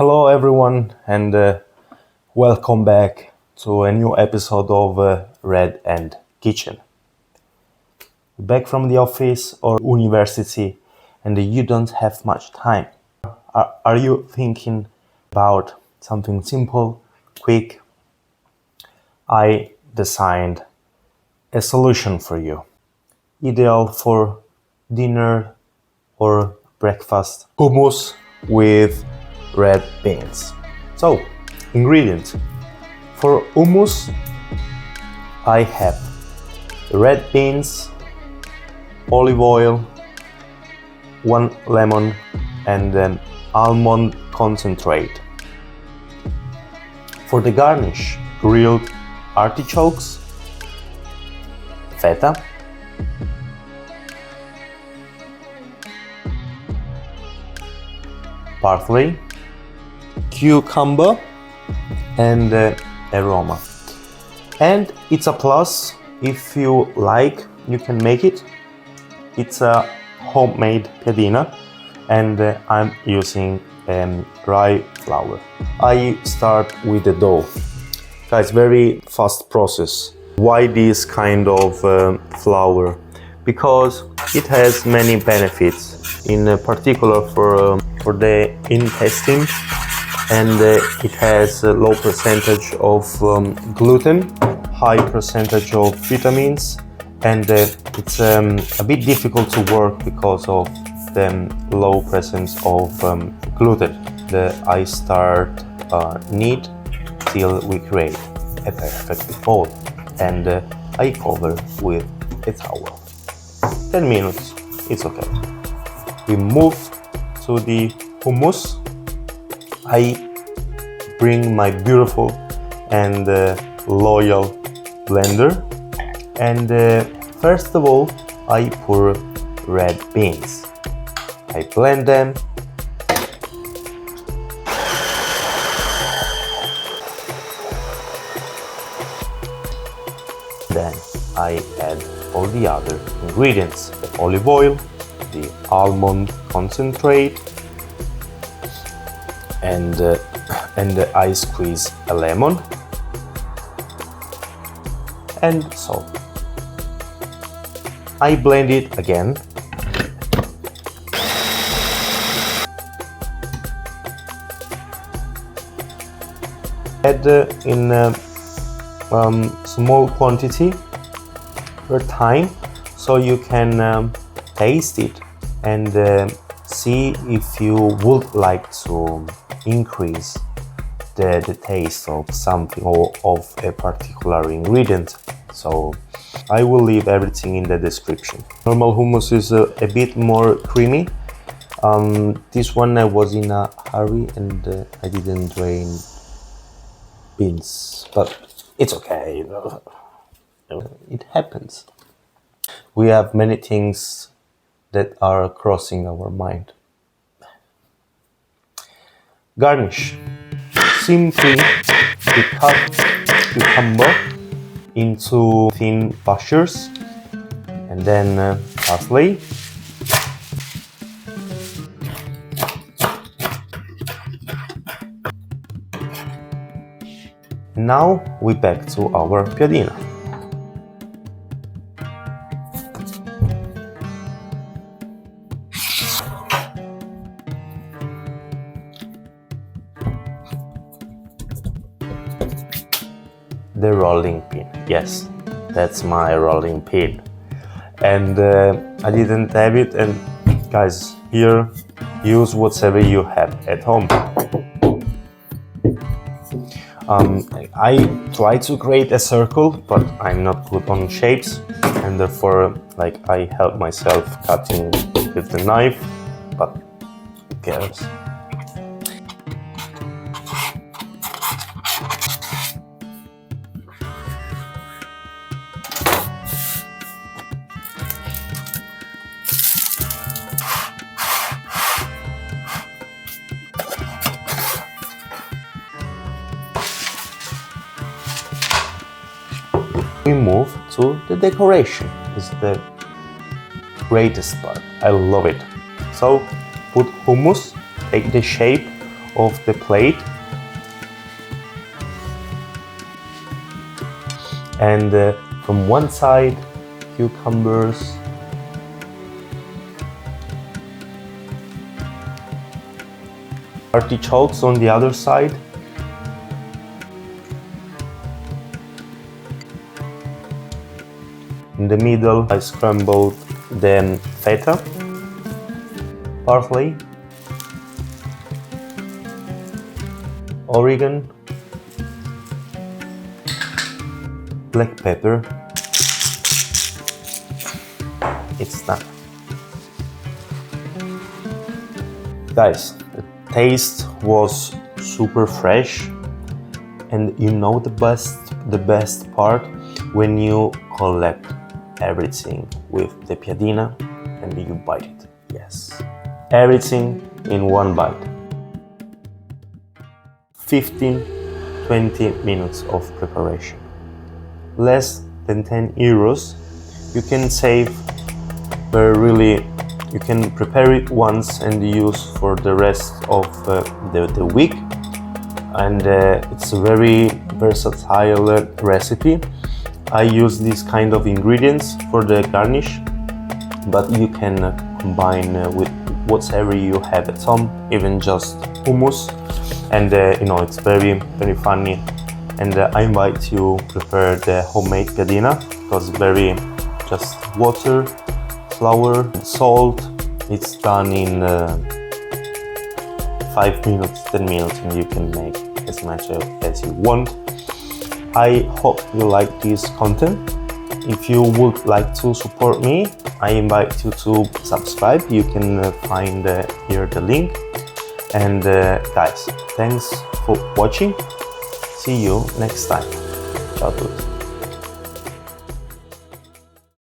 Hello everyone and welcome back to a new episode of Red and Kitchen. Back from the office or university and you don't have much time. Are you thinking about something simple, quick? I designed a solution for you. Ideal for dinner or breakfast. Hummus with red beans. So, ingredients. For hummus, I have red beans, olive oil, 1 lemon, and almond concentrate. For the garnish, grilled artichokes, feta, parsley, cucumber, and aroma. And it's a plus. If you like, you can make it. It's a homemade piadina, and I'm using rye flour. I start with the dough. Guys, very fast process. Why this kind of flour? Because it has many benefits, in particular for the intestine, and it has a low percentage of gluten, high percentage of vitamins, and it's a bit difficult to work because of the low presence of gluten. I start knead till we create a perfect ball, and I cover with a towel. 10 minutes, it's okay. We move to the hummus. I bring my beautiful and loyal blender, and first of all I pour red beans. I blend them. Then I add all the other ingredients: the olive oil, the almond concentrate, and I squeeze a lemon and salt. I blend it again. Add in small quantity per time, so you can taste it and see if you would like to increase the taste of something or of a particular ingredient. So I will leave everything in the description. Normal hummus is a bit more creamy. This one I was in a hurry and I didn't drain beans, but it's okay. It happens. We have many things that are crossing our mind. Garnish. Simply we cut cucumber into thin bashers, and then parsley, now we back to our piadina. The rolling pin, yes, that's my rolling pin, and I didn't have it. And guys, here, use whatever you have at home. I try to create a circle, but I'm not good on shapes, and therefore I help myself cutting with the knife, but who cares? We move to the decoration. It's the greatest part. I love it. So put hummus, take the shape of the plate. And from one side, cucumbers, artichokes on the other side, in the middle I scrambled the feta, parsley, Origan, black pepper. It's done. Guys, the taste was super fresh, and you know the best part, when you collect everything with the Piadina and you bite it. Yes, everything in one bite. 15-20 minutes of preparation. Less than 10 euros. You can save really, you can prepare it once and use for the rest of the week. And it's a very versatile recipe. I use these kind of ingredients for the garnish, but you can combine with whatever you have at home, even just hummus. And you know, it's very funny. And I invite you to prepare the homemade piadina, because very just water, flour, salt. It's done in 5 minutes, 10 minutes, and you can make as much as you want. I hope you like this content. If you would like to support me, I invite you to subscribe. You can find here the link. And guys, thanks for watching. See you next time. Ciao a tutti.